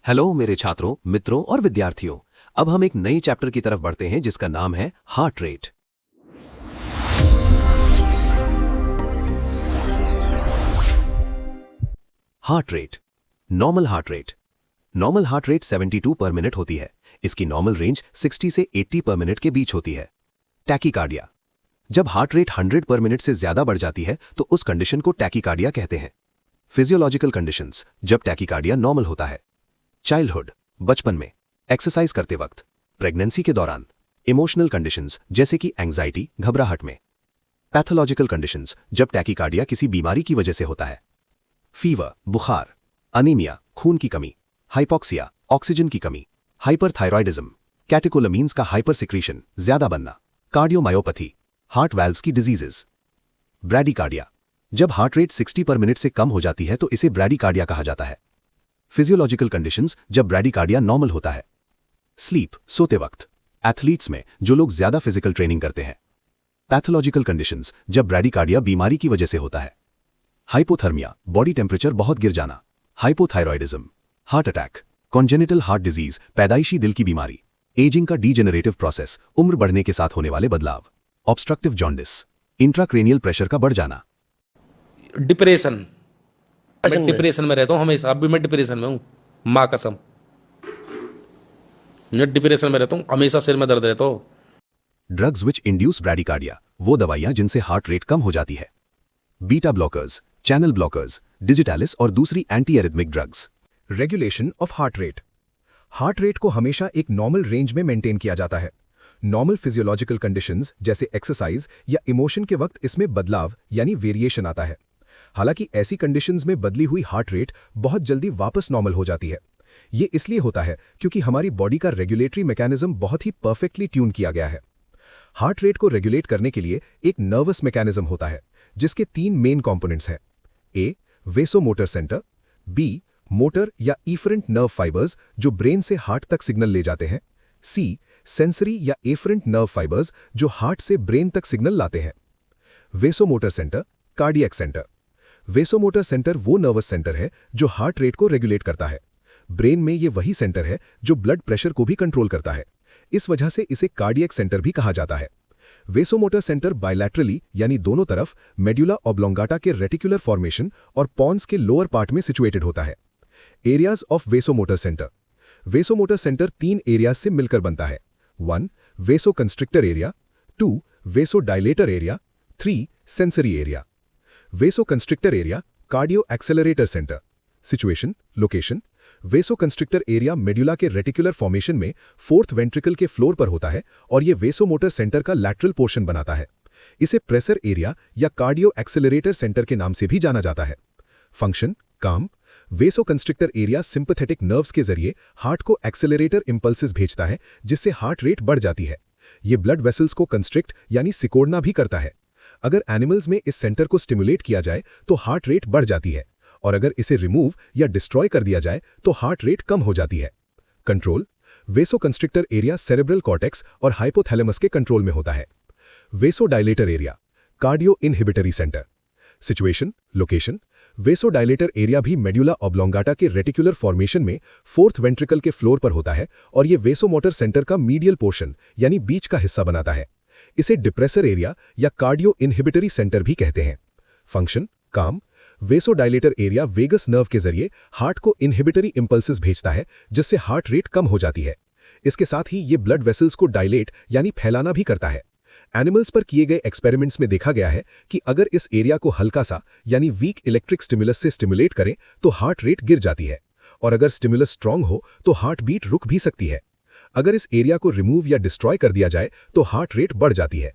Hello मेरे छात्रों, मित्रों और विद्यार्थियों। अब हम एक नए चैप्टर की तरफ बढ़ते हैं जिसका नाम है heart rate. Heart rate, normal heart rate. Normal heart rate 72 पर मिनट होती है। इसकी नॉर्मल रेंज 60 से 80 पर मिनट के बीच होती है। टैकीकार्डिया, जब हार्ट रेट 100 पर मिनट से ज्यादा बढ़ जाती है तो उस कंडीशन को टैकीकार्डिया कहते हैं। फिजियोलॉजिकल कंडीशंस, जब टैकीकार्डिया नॉर्मल होता है। चाइल्डहुड, बचपन में, एक्सरसाइज करते वक्त, प्रेगनेंसी के दौरान। इमोशनल कंडीशंस जैसे कि एंग्जाइटी, घबराहट में। पैथोलॉजिकल कंडीशंस, जब टैकीकार्डिया किसी बीमारी की वजह से होता है। फीवर, बुखार। अनीमिया, खून की कमी। हाइपोक्सिया, ऑक्सीजन की कमी। हाइपरथायरॉयडिज्म, कैटेकोलामीन्स का हाइपर सिक्रीशन ज्यादा बनना। कार्डियोमायोपैथी, हार्ट वाल्व्स की डिजीजेस। ब्रैडीकार्डिया, जब हार्ट रेट 60 पर मिनट से कम हो जाती है तो इसे ब्रैडीकार्डिया कहा जाता है। फिजियोलॉजिकल कंडीशंस, जब ब्रैडीकार्डिया नॉर्मल होता है। स्लीप, सोते वक्त, एथलीट्स में, जो लोग ज्यादा फिजिकल ट्रेनिंग करते हैं। पैथोलॉजिकल कंडीशंस, जब ब्रैडीकार्डिया बीमारी की वजह से होता है। हाइपोथर्मिया, बॉडी टेम्परेचर बहुत गिर जाना। Hypothyroidism, heart attack. Congenital heart disease, पैदाइशी दिल की बीमारी। एजिंग का डीजेनरेटिव प्रोसेस, उम्र बढ़ने के साथ होने वाले बदलाव। ऑब्स्ट्रक्टिव जॉन्डिस, इंट्राक्रेनियल प्रेशर का बढ़ जाना। डिप्रेशन, मैं डिप्रेशन में रहता हूँ हमेशा। अभी मैं डिप्रेशन में हूँ, माँ कसम। मैं डिप्रेशन में रहता हूँ हमेशा, सिर में दर्द रहता हो। ड्रग्स विच इंड्यूस ब्रैडीकार्डिया, वो दवाइयां जिनसे हार्ट रेट कम हो जाती है। Beta blockers, channel blockers, digitalis और दूसरी anti arrhythmic drugs. Regulation of heart rate. Heart rate को हमेशा एक नॉर्मल रेंज में मेंटेन किया जाता है। नॉर्मल फिजियोलॉजिकल कंडीशंस जैसे एक्सरसाइज या इमोशन के वक्त इसमें बदलाव यानी वेरिएशन आता है। हालांकि ऐसी कंडीशंस में बदली हुई हार्ट रेट बहुत जल्दी वापस नॉर्मल हो जाती है। ये इसलिए होता है क्योंकि हमारी बॉडी का रेगुलेटरी मैकेनिज्म बहुत ही परफेक्टली ट्यून किया गया है। हार्ट रेट को रेगुलेट करने के लिए एक नर्वस मैकेनिज्म होता है जिसके 3 मेन कंपोनेंट्स हैं। ए, वेसोमोटर सेंटर। बी, मोटर या इफरेंट नर्व फाइबर्स जो ब्रेन से हार्ट तक सिग्नल ले जाते हैं। सी, सेंसरी या एफरेंट नर्व फाइबर्स जो हार्ट से ब्रेन तक सिग्नल लाते हैं। Vasomotor centre, cardiac centre. Vasomotor centre वो नर्वस सेंटर है जो हार्ट रेट को रेगुलेट करता है। ब्रेन में ये वही सेंटर है जो ब्लड प्रेशर को भी कंट्रोल करता है। इस वजह से इसे कार्डियक सेंटर भी कहा जाता है। वेसोमोटर सेंटर बायलैटरली यानी दोनों तरफ मेडुला ऑब्लोंगाटा के रेटिकुलर फॉर्मेशन और पॉन्स के लोअर पार्ट में सिचुएटेड होता है। Areas of vasomotor centre. Vasomotor centre 3 areas से मिलकर बनता है। 1, vasoconstrictor area. 2, vasodilator area. 3, sensory area. Vasoconstrictor area, cardio accelerator centre. Situation, location. Vasoconstrictor area medulla के रेटिकुलर फॉर्मेशन में 4th वेंट्रिकल के फ्लोर पर होता है और यह वेसोमोटर सेंटर का लैटरल पोर्शन बनाता है। इसे प्रेशर एरिया या कार्डियो एक्सेलरेटर सेंटर के नाम से भी जाना जाता है। फंक्शन, काम। वेसोकंस्ट्रिक्टर एरिया सिंपैथेटिक नर्व्स के जरिए हार्ट को एक्सेलरेटर इंपल्सेस भेजता है जिससे हार्ट रेट बढ़ जाती है। यह ब्लड वेसल्स को कंस्ट्रिक्ट यानी सिकोड़ना भी करता है। अगर एनिमल्स में इस सेंटर को स्टिमुलेट किया जाए तो हार्ट रेट बढ़ जाती है और अगर इसे रिमूव या डिस्ट्रॉय कर दिया जाए तो हार्ट रेट कम हो जाती है। कंट्रोल। वेसोकंस्ट्रिक्टर एरिया सेरेब्रल कॉर्टेक्स और हाइपोथैलेमस के कंट्रोल में होता है। Vasodilator area, cardio inhibitory centre. Situation, location. Vasodilator area भी मेडुला ऑब्लोंगाटा के रेटिकुलर फॉर्मेशन में 4th वेंट्रिकल के फ्लोर पर होता है और यह वेसोमोटर सेंटर का मीडियल पोर्शन यानी बीच का हिस्सा बनाता है। इसे डिप्रेसर एरिया या कार्डियो इनहिबिटरी सेंटर भी कहते हैं। फंक्शन, काम। वेसोडाइलेटर एरिया वेगस नर्व के जरिए हार्ट को इनहिबिटरी इंपल्सेस भेजता है जिससे हार्ट रेट कम हो जाती है। इसके साथ ही ये ब्लड वेसल्स को डायलेट यानी फैलाना भी करता है। एनिमल्स पर किए गए एक्सपेरिमेंट्स में देखा गया है कि अगर इस एरिया को हल्का सा यानी वीक इलेक्ट्रिक स्टिमुलस से स्टिमुलेट करें तो हार्ट रेट गिर जाती है और अगर स्टिमुलस स्ट्रांग हो तो हार्ट बीट रुक भी सकती है। अगर इस एरिया को रिमूव या डिस्ट्रॉय कर दिया जाए तो हार्ट रेट बढ़ जाती है।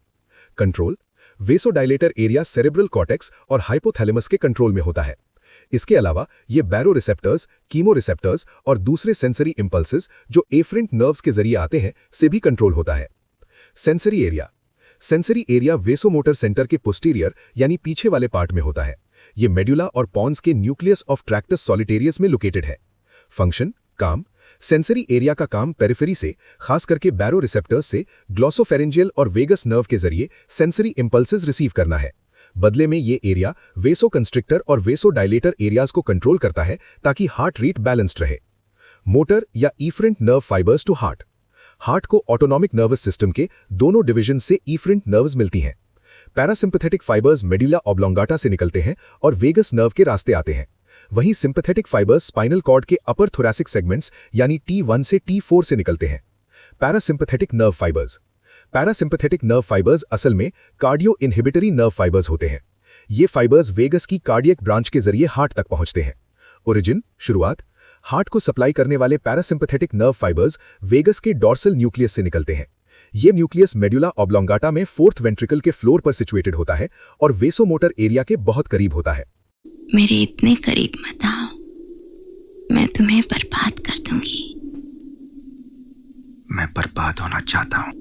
Control. Vasodilator area cerebral cortex और हाइपोथैलेमस के कंट्रोल में होता है। इसके अलावा ये बैरो रिसेप्टर्स, कीमो रिसेप्टर्स और दूसरे सेंसरी इंपल्सेस जो एफरेंट नर्व्स के जरिए आते हैं से भी कंट्रोल होता है। Sensory area. Sensory area vasomotor centre के पोस्टीरियर यानी पीछे वाले पार्ट में होता है। ये मेडुला और पॉन्स के न्यूक्लियस ऑफ ट्रैक्टस सॉलिटेरियस में लोकेटेड है। फंक्शन, काम। सेंसरी एरिया का काम पेरिफेरी से, खास करके बैरो रिसेप्टर्स से ग्लॉसोफेरेंजियल और वेगस नर्व के जरिए सेंसरी इंपल्सेस रिसीव करना है। बदले में ये एरिया वेसोकंस्ट्रिक्टर और वेसोडाइलेटर एरियाज को कंट्रोल करता है ताकि हार्ट रेट बैलेंस्ड रहे। मोटर या efferent nerve fibres to heart. Heart को ऑटोनॉमिक नर्वस सिस्टम के दोनों डिवीजन से इफरेंट नर्व्स मिलती हैं। पैरासिम्पैथेटिक फाइबर्स मेडुला ऑब्लोंगाटा से निकलते हैं और वेगस नर्व के रास्ते आते हैं। वहीं सिंपैथेटिक फाइबर्स स्पाइनल कॉर्ड के अपर थोरैसिक सेगमेंट्स यानी T1 से T4 से निकलते हैं। पैरासिम्पैथेटिक नर्व फाइबर्स असल में कार्डियो इनहिबिटरी नर्व फाइबर्स होते हैं। ये फाइबर्स वेगस की कार्डियक ब्रांच के जरिए हार्ट तक पहुंचते हैं। ओरिजिन शुरुआत हार्ट को सप्लाई करने वाले पैरासिम्पैथेटिक नर्व फाइबर्स वेगस के डॉर्सल न्यूक्लियस से निकलते हैं। ये न्यूक्लियस मेडुला ऑब्लोंगाटा में फोर्थ वेंट्रिकल के फ्लोर पर सिचुएटेड होता है और वेसोमोटर एरिया के बहुत करीब होता है। मेरे इतने करीब मत आओ, मैं तुम्हें बर्बाद कर दूंगी। मैं बर्बाद होना चाहता हूं।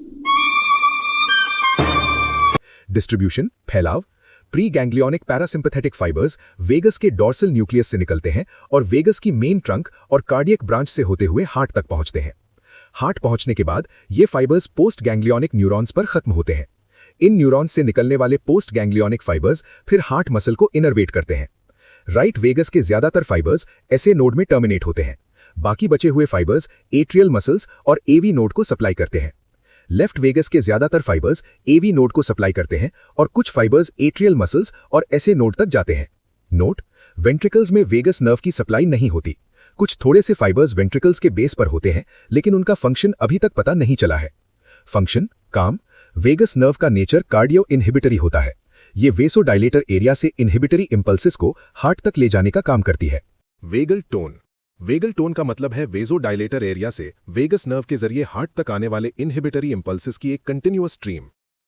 डिस्ट्रीब्यूशन फैलाव preganglionic parasympathetic fibres vagus के डॉर्सल न्यूक्लियस से निकलते हैं और वेगस की मेन ट्रंक और कार्डियक ब्रांच से होते हुए हार्ट तक पहुंचते हैं। हार्ट पहुंचने के बाद ये फाइबर्स पोस्ट गैंग्लियोनिक न्यूरॉन्स पर खत्म होते हैं। इन न्यूरॉन्स से निकलने वाले पोस्ट गैंग्लियोनिक फाइबर्स फिर हार्ट मसल को इनर्वेट करते हैं। राइट वेगस के ज्यादातर फाइबर्स एसए नोड में टर्मिनेट होते हैं। बाकी बचे हुए फाइबर्स एट्रियल मसल्स और एवी नोड को सप्लाई करते हैं। लेफ्ट वेगस के ज्यादातर फाइबर्स एवी नोड को सप्लाई करते हैं और कुछ फाइबर्स एट्रियल मसल्स और एसए नोड तक जाते हैं। नोट वेंट्रिकल्स में वेगस नर्व की सप्लाई नहीं होती। कुछ थोड़े से फाइबर्स वेंट्रिकल्स के बेस पर होते हैं, लेकिन उनका फंक्शन अभी तक पता नहीं चला है। फंक्शन काम वेगस नर्व का नेचर कार्डियो इनहिबिटरी होता है। ये वेसोडाइलेटर एरिया से इनहिबिटरी इंपल्सेस को हार्ट तक ले जाने का काम करती है। वेगल टोन का मतलब है वेसोडाइलेटर एरिया से वेगस नर्व के जरिए हार्ट तक आने वाले इनहिबिटरी इंपल्सेस की एक कंटिन्यूअस स्ट्रीम।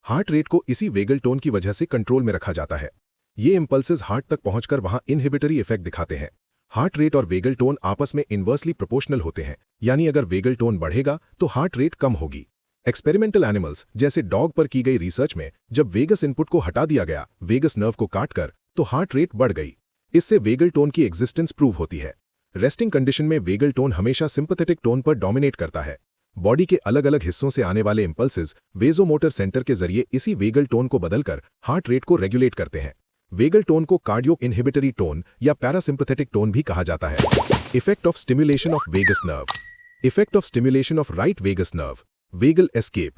हार्ट रेट को इसी वेगल टोन की वजह से कंट्रोल में रखा जाता है। ये इंपल्सेस हार्ट तक पहुंचकर वहां इनहिबिटरी इफेक्ट दिखाते हैं। हार्ट रेट और वेगल टोन आपस में इन्वर्सली प्रोपोर्शनल होते हैं, यानी अगर वेगल टोन बढ़ेगा तो हार्ट रेट कम होगी। एक्सपेरिमेंटल एनिमल्स जैसे डॉग पर की गई रिसर्च में जब वेगस इनपुट को हटा दिया गया वेगस नर्व को काटकर, तो हार्ट रेट बढ़ गई। इससे वेगल टोन की एग्जिस्टेंस प्रूव होती है। रेस्टिंग कंडीशन में वेगल टोन हमेशा सिंपैथेटिक टोन पर डोमिनेट करता है। बॉडी के अलग अलग हिस्सों से आने वाले इंपल्सेस वेसोमोटर सेंटर के जरिए इसी वेगल टोन को बदलकर हार्ट रेट को रेगुलेट करते हैं। वेगल टोन को कार्डियो इनहिबिटरी टोन या पैरासिम्पैथेटिक टोन भी कहा जाता है। Effect of stimulation of vagus nerve. Effect of stimulation of right vagus nerve. Vagal escape.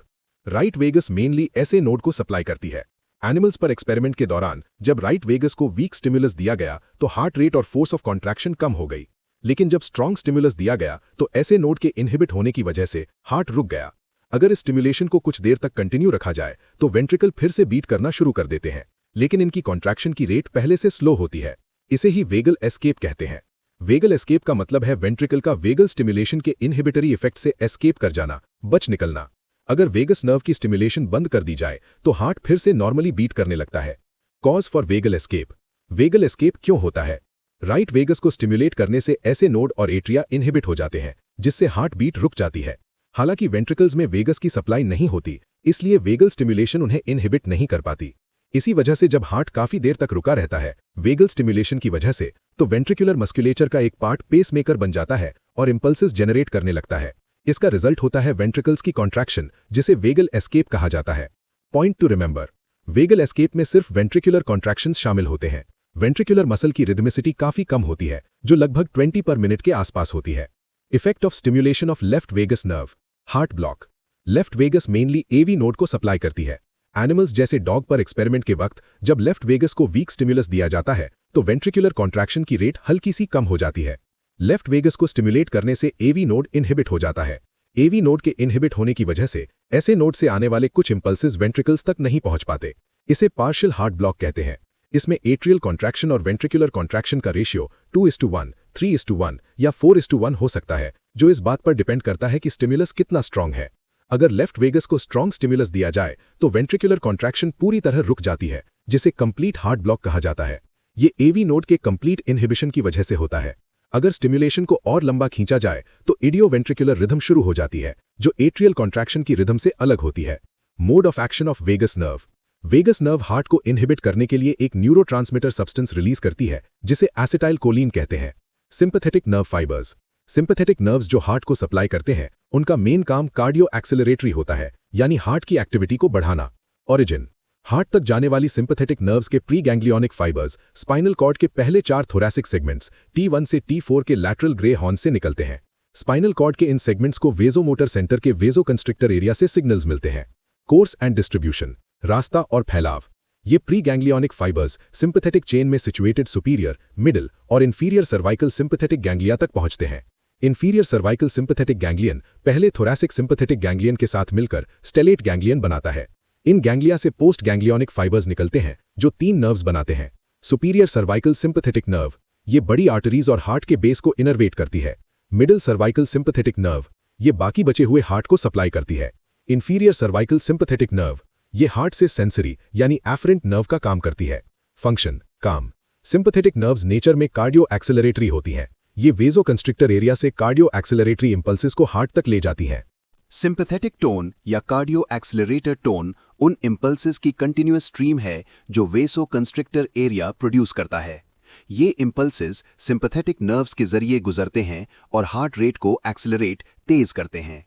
Right vagus mainly SA node को सप्लाई करती है। एनिमल्स पर एक्सपेरिमेंट के दौरान जब राइट वेगस को वीक स्टिमुलस दिया गया तो हार्ट रेट और फोर्स ऑफ कॉन्ट्रैक्शन कम हो गई, लेकिन जब स्ट्रॉन्ग स्टिमुलस दिया गया तो एसए नोड के इनहिबिट होने की वजह से हार्ट रुक गया। अगर इस स्टिमुलेशन को कुछ देर तक कंटिन्यू रखा जाए तो वेंट्रिकल फिर से बीट करना शुरू कर देते हैं, लेकिन इनकी कॉन्ट्रैक्शन की रेट पहले से स्लो होती है। इसे ही वेगल एस्केप कहते हैं। वेगल एस्केप का मतलब है वेंट्रिकल का वेगल स्टिमुलेशन के इनहिबिटरी इफेक्ट से एस्केप कर जाना, बच निकलना। अगर वेगस नर्व की स्टिमुलेशन बंद कर दी जाए तो हार्ट फिर से नॉर्मली बीट करने लगता है। Cause for vagal escape. Vagal escape क्यों होता है? राइट वेगस को स्टिमुलेट करने से एसए नोड और एट्रिया इनहिबिट हो जाते हैं, जिससे हार्ट बीट रुक जाती है। हालांकि वेंट्रिकल्स में वेगस की सप्लाई नहीं होती, इसलिए वेगल स्टिमुलेशन उन्हें इनहिबिट नहीं कर पाती। इसी वजह से जब हार्ट काफी देर तक रुका रहता है वेगल स्टिमुलेशन की वजह से, तो वेंट्रिकुलर मस्कुलेचर का एक पार्ट पेसमेकर बन जाता है और इंपल्सेस जनरेट करने लगता है। इसका रिजल्ट होता है वेंट्रिकल्स की कॉन्ट्रैक्शन, जिसे वेगल एस्केप कहा जाता है। Point two remember, vagal escape में सिर्फ वेंट्रिकुलर कॉन्ट्रैक्शंस शामिल होते हैं। वेंट्रिकुलर मसल की रिदमिसिटी काफी कम होती है, जो लगभग 20 पर मिनट के आसपास होती है। Effect of stimulation of left vagus nerve. Heart block. Left vagus mainly AV node को सप्लाई करती है। एनिमल्स जैसे डॉग पर एक्सपेरिमेंट के वक्त जब लेफ्ट वेगस को वीक स्टिमुलस दिया जाता है तो वेंट्रिकुलर कॉन्ट्रैक्शन की रेट हल्की सी कम हो जाती है। लेफ्ट वेगस को स्टिमुलेट करने से एवी नोड इनहिबिट हो जाता है। एवी नोड के इनहिबिट होने की वजह से एसए नोड से आने वाले कुछ इंपल्सेस वेंट्रिकल्स तक नहीं पहुंच पाते। इसे पार्शियल हार्ट ब्लॉक कहते हैं। इसमें एट्रियल कॉन्ट्रैक्शन और वेंट्रिकुलर कॉन्ट्रैक्शन का रेशियो 2:1, 3:1 या 4:1 हो सकता है, जो इस बात पर डिपेंड करता है कि स्टिमुलस कितना स्ट्रांग है। अगर लेफ्ट वेगस को स्ट्रांग स्टिमुलस दिया जाए तो वेंट्रिकुलर कॉन्ट्रैक्शन पूरी तरह रुक जाती है, जिसे कंप्लीट हार्ट ब्लॉक कहा जाता है। ये एवी नोड के कंप्लीट इनहिबिशन की वजह से होता है। अगर स्टिमुलेशन को और लंबा खींचा जाए तो इडियोवेंट्रिकुलर रिदम शुरू हो जाती है, जो एट्रियल कॉन्ट्रैक्शन की रिदम से अलग होती है। Mode of action of vagus nerve. Vagus nerve heart को इनहिबिट करने के लिए एक न्यूरोट्रांसमीटर सब्सटेंस रिलीज करती है, जिसे एसिटाइलकोलिन कहते हैं। Sympathetic nerve fibres. Sympathetic nerves जो हार्ट को सप्लाई करते हैं, उनका मेन काम कार्डियो एक्सेलरेटरी होता है, यानी हार्ट की एक्टिविटी को बढ़ाना। ओरिजिन। हार्ट तक जाने वाली सिंपैथेटिक नर्व्स के preganglionic fibres spinal cord के पहले 4 थोरैसिक सेगमेंट्स T1 से T4 के लैटरल ग्रे हॉर्न से निकलते हैं। स्पाइनल कॉर्ड के इन सेगमेंट्स को वेजोमोटर सेंटर के वेजोकंस्ट्रिक्टर एरिया से सिग्नल्स मिलते हैं। कोर्स एंड डिस्ट्रीब्यूशन, रास्ता और फैलाव। ये pre ganglionic fibres sympathetic chain में सिचुएटेड सुपीरियर, मिडिल और इंफीरियर सर्वाइकल सिंपैथेटिक गैंग्लिया तक पहुंचते हैं। इंफीरियर सर्वाइकल सिंपैथेटिक गैंग्लियन पहले थोरैसिक सिंपैथेटिक गैंग्लियन के साथ मिलकर स्टेलेट गैंग्लियन बनाता है। इन गैंग्लिया से पोस्ट गैंग्लियोनिक फाइबर्स निकलते हैं जो 3 नर्व्स बनाते हैं। सुपीरियर सर्वाइकल सिंपैथेटिक नर्व, ये बड़ी आर्टरीज और हार्ट के बेस को इनर्वेट करती है। मिडिल सर्वाइकल सिंपैथेटिक नर्व, ये बाकी बचे हुए हार्ट को सप्लाई करती है। इंफीरियर सर्वाइकल सिंपैथेटिक नर्व, ये हार्ट से सेंसरी यानी एफरेंट नर्व का काम करती है। फंक्शन, काम। सिंपैथेटिक नर्व्स नेचर में कार्डियो एक्सेलरेटरी होती हैं। ये वेजोकंस्ट्रिक्टर एरिया से कार्डियो एक्सेलरेटरी इंपल्सेस को हार्ट तक ले जाती हैं। सिंपैथेटिक टोन या कार्डियो एक्सेलरेटर टोन उन इंपल्सेस की कंटिन्यूअस स्ट्रीम है जो वेसोकंस्ट्रिक्टर एरिया प्रोड्यूस करता है। ये इंपल्सेस सिंपैथेटिक नर्व्स के जरिए गुजरते हैं और हार्ट रेट को एक्सेलरेट तेज करते हैं।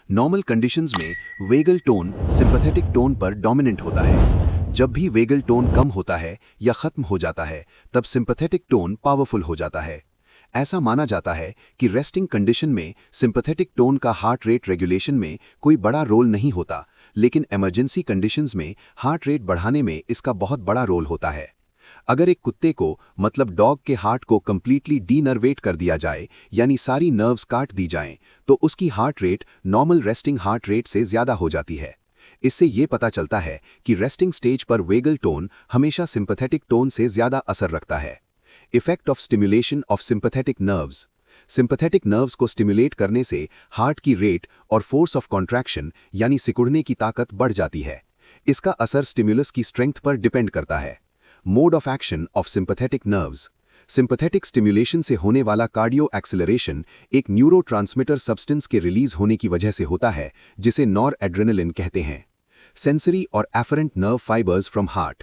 नॉर्मल कंडीशंस में वेगल टोन सिंपैथेटिक टोन पर डोमिनेंट होता है। जब भी वेगल टोन कम होता है या खत्म हो जाता है तब सिंपैथेटिक टोन पावरफुल हो जाता है। ऐसा माना जाता है कि रेस्टिंग कंडीशन में सिंपैथेटिक टोन का हार्ट रेट रेगुलेशन में कोई बड़ा रोल नहीं होता, लेकिन इमरजेंसी कंडीशंस में हार्ट रेट बढ़ाने में इसका बहुत बड़ा रोल होता है। अगर एक कुत्ते को मतलब डॉग के हार्ट को कंप्लीटली डीनर्वेट कर दिया जाए यानी सारी नर्व्स काट दी जाएं, तो उसकी heart rate normal resting heart rate से ज़्यादा हो जाती है। इससे ये पता चलता है कि रेस्टिंग स्टेज पर वेगल टोन हमेशा सिंपैथेटिक टोन से ज़्यादा असर रखता है। Effect of stimulation of sympathetic nerves. Sympathetic nerves को स्टिमुलेट करने से हार्ट की रेट और फोर्स ऑफ कॉन्ट्रैक्शन यानी सिकुड़ने की ताकत बढ़ जाती है। इसका असर स्टिमुलस की स्ट्रेंथ पर डिपेंड करता है। Mode of action of sympathetic nerves. Sympathetic stimulation से होने वाला कार्डियो एक्सेलरेशन एक न्यूरोट्रांसमीटर सब्सटेंस के रिलीज होने की वजह से होता है जिसे नॉर एड्रेनलिन कहते हैं। सेंसरी और afferent nerve fibres from heart.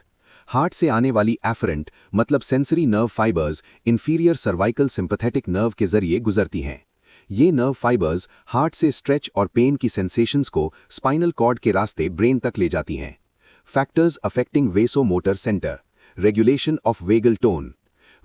Heart से आने वाली एफरेंट मतलब sensory nerve fibres inferior cervical sympathetic nerve के जरिए गुजरती हैं। ये नर्व फाइबर्स हार्ट से स्ट्रेच और पेन की सेंसेशंस को स्पाइनल कॉर्ड के रास्ते ब्रेन तक ले जाती हैं। Factors affecting vasomotor centre. Regulation of vagal tone.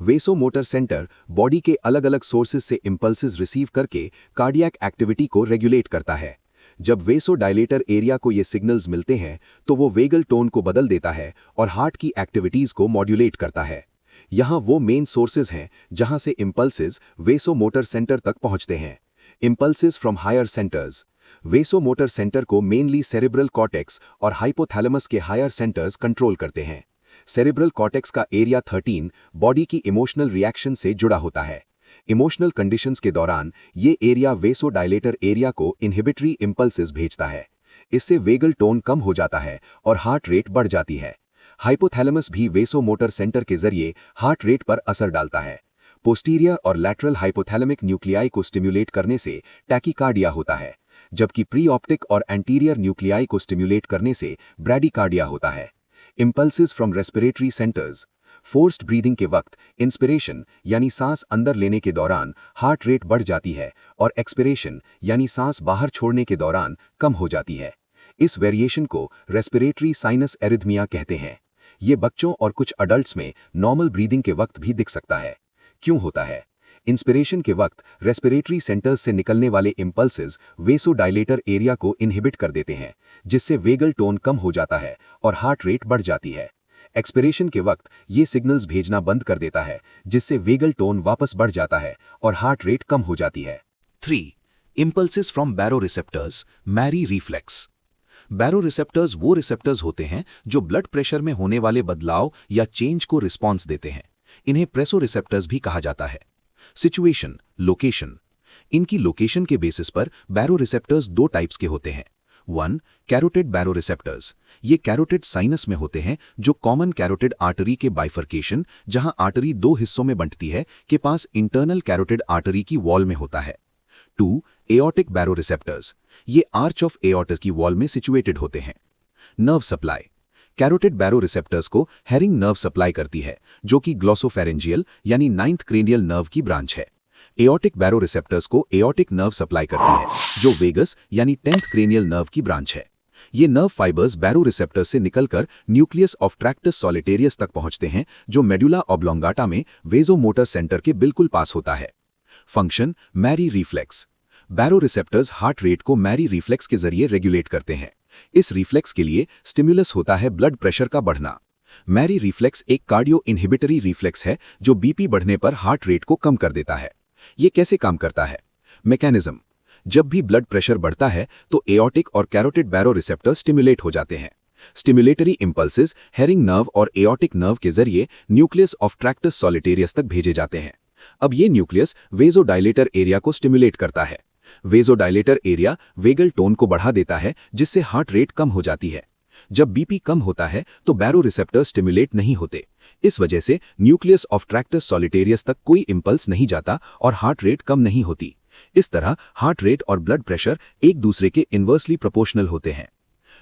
Vasomotor centre body के अलग अलग सोर्सेज से इंपल्सेस रिसीव करके कार्डियक एक्टिविटी को रेगुलेट करता है। जब वेसोडाइलेटर एरिया को ये सिग्नल्स मिलते हैं तो वो वेगल टोन को बदल देता है और हार्ट की एक्टिविटीज को मॉड्यूलेट करता है। यहाँ वो मेन सोर्सेज हैं जहाँ से इंपल्सेस वेसोमोटर सेंटर तक पहुँचते हैं। Impulses from higher centres. Vasomotor centre को मेनली सेरेब्रल कॉर्टेक्स और हाइपोथैलेमस के हायर सेंटर्स कंट्रोल करते हैं। सेरेब्रल कॉर्टेक्स का एरिया 13 बॉडी की इमोशनल रिएक्शन से जुड़ा होता है। इमोशनल कंडीशंस के दौरान ये एरिया वेसोडाइलेटर एरिया को इनहिबिटरी इंपल्सेस भेजता है। इससे वेगल टोन कम हो जाता है और हार्ट रेट बढ़ जाती है। हाइपोथैलेमस भी वेसोमोटर सेंटर के जरिए हार्ट रेट पर असर डालता है। पोस्टीरियर और लैटरल हाइपोथैलेमिक न्यूक्लियाई को स्टिम्युलेट करने से टैकीकार्डिया होता है, जबकि प्री ऑप्टिक और एंटीरियर न्यूक्लियाई को स्टिम्युलेट करने से ब्रैडीकार्डिया होता है। Impulses from respiratory centres. Forced breathing के वक्त इंस्पिरेशन यानी सांस अंदर लेने के दौरान हार्ट रेट बढ़ जाती है और एक्सपिरेशन यानी सांस बाहर छोड़ने के दौरान कम हो जाती है। इस वेरिएशन को रेस्पिरेटरी साइनस एरिथमिया कहते हैं। ये बच्चों और कुछ अडल्ट्स में नॉर्मल ब्रीदिंग के वक्त भी दिख सकता है। क्यों होता है? इंस्पिरेशन के वक्त रेस्पिरेटरी सेंटर्स से निकलने वाले इंपल्सेस वेसोडाइलेटर एरिया को इनहिबिट कर देते हैं, जिससे वेगल टोन कम हो जाता है और हार्ट रेट बढ़ जाती है। एक्सपिरेशन के वक्त ये सिग्नल्स भेजना बंद कर देता है, जिससे वेगल टोन वापस बढ़ जाता है और हार्ट रेट कम हो जाती है। 3. Impulses from baroreceptors, Marey reflex. Baroreceptors वो रिसेप्टर्स होते हैं जो ब्लड प्रेशर में होने वाले बदलाव या चेंज को रिस्पॉन्स देते हैं। इन्हें प्रेसोरिसेप्टर्स भी कहा जाता है। Situation, location. इनकी लोकेशन के बेसिस पर बैरोरिसेप्टर्स 2 टाइप्स के होते हैं। 1. Carotid baroreceptors. ये कैरोटिड साइनस में होते हैं जो कॉमन कैरोटिड आर्टरी के बाइफर्केशन, जहां आर्टरी 2 हिस्सों में बंटती है, के पास इंटरनल कैरोटिड आर्टरी की वॉल में होता है। 2. Aortic baroreceptors. ये आर्च ऑफ एओर्टा की वॉल में सिचुएटेड होते हैं। Nerve supply. कैरोटिड बैरोरिसेप्टर्स को हेरिंग नर्व सप्लाई करती है, जो कि ग्लॉसोफेरेंजियल यानी 9th क्रेनियल नर्व की ब्रांच है। एओर्टिक बैरोरिसेप्टर्स को एओर्टिक नर्व सप्लाई करती है, जो वेगस यानी 10th क्रेनियल नर्व की ब्रांच है। ये नर्व फाइबर्स बैरोरिसेप्टर्स से निकलकर न्यूक्लियस ऑफ ट्रैक्टस सॉलिटेरियस तक पहुंचते हैं, जो मेडुला ऑब्लोंगाटा में वेजोमोटर सेंटर के बिल्कुल पास होता है। Function Marey reflex. Baroreceptors heart rate को मैरी रिफ्लेक्स के जरिए रेगुलेट करते हैं। इस रिफ्लेक्स के लिए स्टिमुलस होता है ब्लड प्रेशर का बढ़ना। मैरी रिफ्लेक्स एक कार्डियो इनहिबिटरी रिफ्लेक्स है जो बीपी बढ़ने पर हार्ट रेट को कम कर देता है। ये कैसे काम करता है? मैकेनिज्म। जब भी ब्लड प्रेशर बढ़ता है तो एओर्टिक और कैरोटिड बैरोरिसेप्टर स्टिमुलेट हो जाते हैं। स्टिमुलेटरी इंपल्सेस हेरिंग नर्व और एओर्टिक नर्व के जरिए न्यूक्लियस ऑफ ट्रैक्टस सॉलिटेरियस तक भेजे जाते हैं। अब ये न्यूक्लियस वेजोडाइलेटर एरिया को स्टिमुलेट करता है। वेजोडाइलेटर एरिया वेगल टोन को बढ़ा देता है, जिससे हार्ट रेट कम हो जाती है। जब बीपी कम होता है तो बैरोरिसेप्टर स्टिमुलेट नहीं होते। इस वजह से न्यूक्लियस ऑफ ट्रैक्टस सॉलिटेरियस तक कोई इंपल्स नहीं जाता और हार्ट रेट कम नहीं होती। इस तरह हार्ट रेट और ब्लड प्रेशर एक दूसरे के इन्वर्सली प्रोपोर्शनल होते हैं।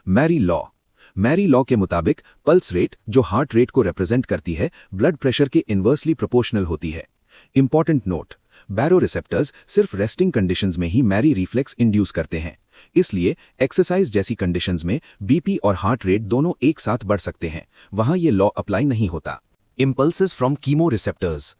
Mary law. मैरी लॉ के मुताबिक पल्स रेट, जो हार्ट रेट को रिप्रेजेंट करती है, ब्लड प्रेशर के इन्वर्सली प्रोपोर्शनल होती है। इंपॉर्टेंट नोट, बैरोरिसेप्टर्स सिर्फ रेस्टिंग कंडीशंस में ही मैरी रिफ्लेक्स इंड्यूस करते हैं। इसलिए एक्सरसाइज जैसी कंडीशंस में बीपी और हार्ट रेट दोनों एक साथ बढ़ सकते हैं, वहां ये लॉ अप्लाई नहीं होता। Impulses from chemoreceptors.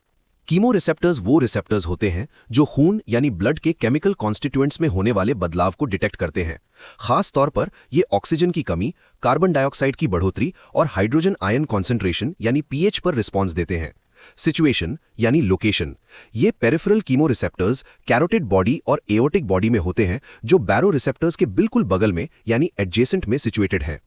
कीमोरिसेप्टर्स वो रिसेप्टर्स होते हैं जो खून यानी ब्लड के केमिकल कॉन्स्टिट्यूएंट्स में होने वाले बदलाव को डिटेक्ट करते हैं। खास तौर पर ये ऑक्सीजन की कमी, कार्बन डाइऑक्साइड की बढ़ोतरी और हाइड्रोजन आयन कॉन्सेंट्रेशन यानी पीएच पर रिस्पॉन्स देते हैं। सिचुएशन यानी लोकेशन। ये पेरिफेरल कीमोरिसेप्टर्स कैरोटिड बॉडी और एओर्टिक बॉडी में होते हैं, जो बैरोरिसेप्टर्स के बिल्कुल बगल में यानी एडजेसेंट में सिचुएटेड हैं।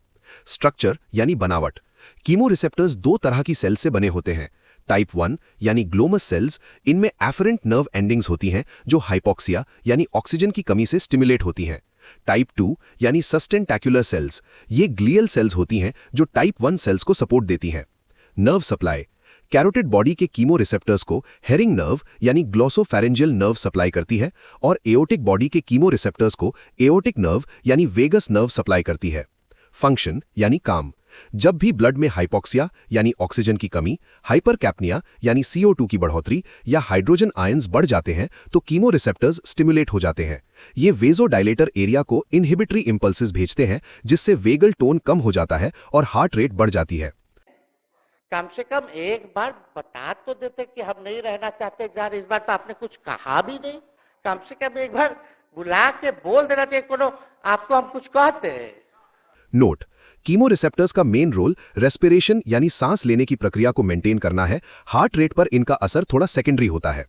स्ट्रक्चर यानी बनावट। कीमोरिसेप्टर्स दो तरह की सेल से बने होते हैं। टाइप 1 यानी ग्लोमस सेल्स, इनमें एफरेंट नर्व एंडिंग्स होती हैं जो हाइपोक्सिया यानी ऑक्सीजन की कमी से स्टिमुलेट होती हैं। टाइप 2 यानी सस्टेंटैक्युलर सेल्स, ये ग्लियल सेल्स होती हैं जो टाइप 1 सेल्स को सपोर्ट देती हैं। Nerve supply. कैरोटिड बॉडी के कीमोरिसेप्टर्स को हेरिंग नर्व यानी ग्लॉसोफेरेंजियल नर्व सप्लाई करती है और एओर्टिक बॉडी के कीमोरिसेप्टर्स को एओर्टिक नर्व यानी वेगस नर्व सप्लाई करती है। फंक्शन यानी काम। जब भी ब्लड में हाइपोक्सिया यानी ऑक्सीजन की कमी, हाइपरकैप्निया यानी CO2 की बढ़ोतरी या हाइड्रोजन आयंस बढ़ जाते हैं तो कीमोरिसेप्टर्स स्टिमुलेट हो जाते हैं। ये वेजोडाइलेटर एरिया को इनहिबिटरी इंपल्सेस भेजते हैं, जिससे वेगल टोन कम हो जाता है और हार्ट रेट बढ़ जाती है। कम से कम एक बार बता तो देते कि हम नहीं रहना चाहते यार, इस बार तो आपने कुछ कहा भी नहीं। कम से कम एक बार बुला के बोल देना चाहिए, कोनो आपको हम कुछ कहते हैं। नोट, कीमोरिसेप्टर्स का मेन रोल रेस्पिरेशन यानी सांस लेने की प्रक्रिया को मेंटेन करना है। हार्ट रेट पर इनका असर थोड़ा सेकेंडरी होता है।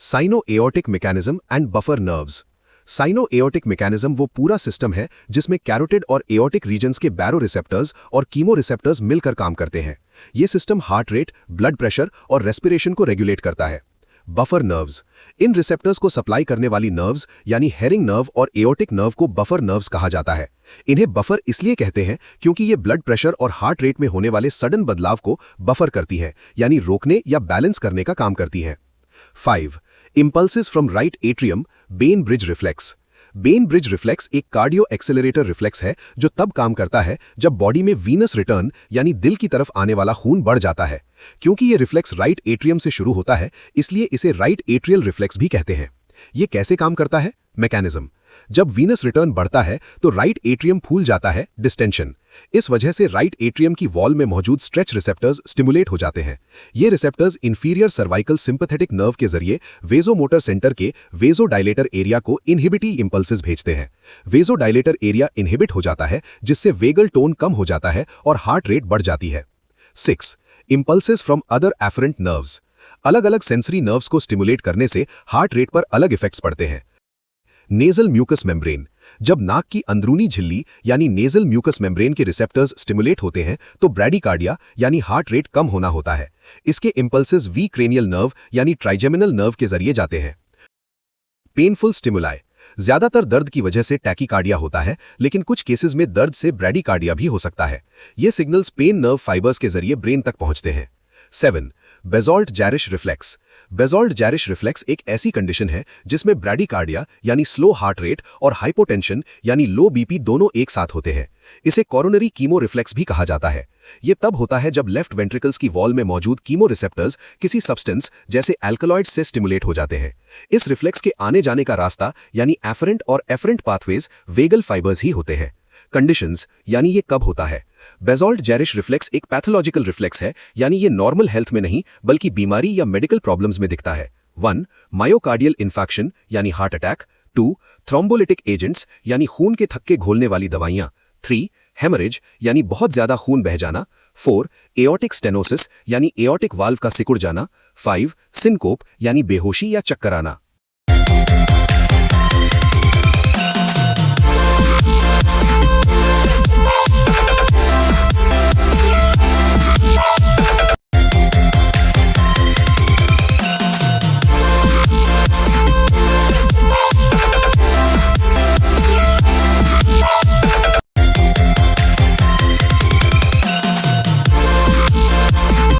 Sino aortic mechanism and buffer nerves. Sino aortic mechanism वो पूरा सिस्टम है जिसमें कैरोटिड और एओर्टिक रीजन्स के बैरोरिसेप्टर्स और कीमोरिसेप्टर्स मिलकर काम करते हैं। ये system heart rate, blood pressure और रेस्पिरेशन को रेगुलेट करता है। Buffer nerves. इन रिसेप्टर्स को सप्लाई करने वाली नर्व्स यानी हेरिंग नर्व और एओर्टिक नर्व को बफर नर्व्स कहा जाता है। इन्हें बफर इसलिए कहते हैं क्योंकि ये ब्लड प्रेशर और हार्ट रेट में होने वाले सडन बदलाव को बफर करती हैं, यानी रोकने या बैलेंस करने का काम करती हैं। 5. Impulses from right atrium Ben bridge reflex. Ben bridge reflex एक कार्डियो एक्सेलरेटर रिफ्लेक्स है जो तब काम करता है जब बॉडी में वीनस रिटर्न यानी दिल की तरफ आने वाला खून बढ़ जाता है। क्योंकि ये रिफ्लेक्स राइट एट्रियम से शुरू होता है, इसलिए इसे राइट एट्रियल रिफ्लेक्स भी कहते हैं। ये कैसे काम करता है? मैकेनिज्म। जब वीनस रिटर्न बढ़ता है तो राइट एट्रियम फूल जाता है, डिस्टेंशन। इस वजह से राइट एट्रियम की वॉल में मौजूद स्ट्रेच रिसेप्टर्स स्टिमुलेट हो जाते हैं। ये receptors inferior cervical sympathetic nerve के जरिए वेजोमोटर सेंटर के वेजोडाइलेटर एरिया को इनहिबिटी इंपल्सेस भेजते हैं। वेजोडाइलेटर एरिया इनहिबिट हो जाता है, जिससे वेगल टोन कम हो जाता है और हार्ट रेट बढ़ जाती है। 6. Impulses from other afferent nerves. अलग अलग सेंसरी नर्व्स को स्टिमुलेट करने से हार्ट रेट पर अलग इफेक्ट्स पड़ते हैं। Nasal mucous membrane. जब नाक की अंदरूनी झिल्ली यानी नेजल म्यूकस मेम्ब्रेन के रिसेप्टर्स स्टिमुलेट होते हैं तो ब्रैडीकार्डिया यानी हार्ट रेट कम होना होता है। इसके इंपल्सेस वी क्रेनियल नर्व यानी ट्राइजेमिनल नर्व के जरिए जाते हैं। Painful stimuli. ज्यादातर दर्द की वजह से टैकीकार्डिया होता है, लेकिन कुछ केसेस में दर्द से ब्रैडीकार्डिया भी हो सकता है। ये सिग्नल्स पेन नर्व फाइबर्स के जरिए ब्रेन तक पहुंचते हैं। 7. बेजॉल्ट जैरिश रिफ्लेक्स। बेजॉल्ट जैरिश रिफ्लेक्स एक ऐसी कंडीशन है जिसमें ब्रैडीकार्डिया यानी स्लो हार्ट रेट और हाइपोटेंशन यानी लो बीपी दोनों एक साथ होते हैं। इसे कोरोनरी कीमो रिफ्लेक्स भी कहा जाता है। यह तब होता है जब लेफ्ट वेंट्रिकल्स की वॉल में मौजूद कीमो रिसेप्टर्स किसी सब्सटेंस जैसे एल्कलॉइड से स्टिमुलेट हो जाते हैं। इस रिफ्लेक्स के आने जाने का रास्ता यानी एफरेंट और एफरेंट पाथवेज वेगल फाइबर्स ही होते हैं। कंडीशंस यानी ये कब होता है। बेजॉल्ट जैरिश रिफ्लेक्स एक पैथोलॉजिकल रिफ्लेक्स है, यानी ये नॉर्मल हेल्थ में नहीं बल्कि बीमारी या मेडिकल प्रॉब्लम्स में दिखता है। 1. मायोकार्डियल इन्फेक्शन यानी हार्ट अटैक। 2. थ्रोम्बोलिटिक एजेंट्स यानी खून के थक्के घोलने वाली दवाइयां। 3. हेमरेज यानी बहुत ज्यादा खून बह जाना। 4. एओर्टिक स्टेनोसिस यानी एओर्टिक वाल्व का सिकुड़ जाना। 5. सिनकोप यानी बेहोशी या चक्कर आना।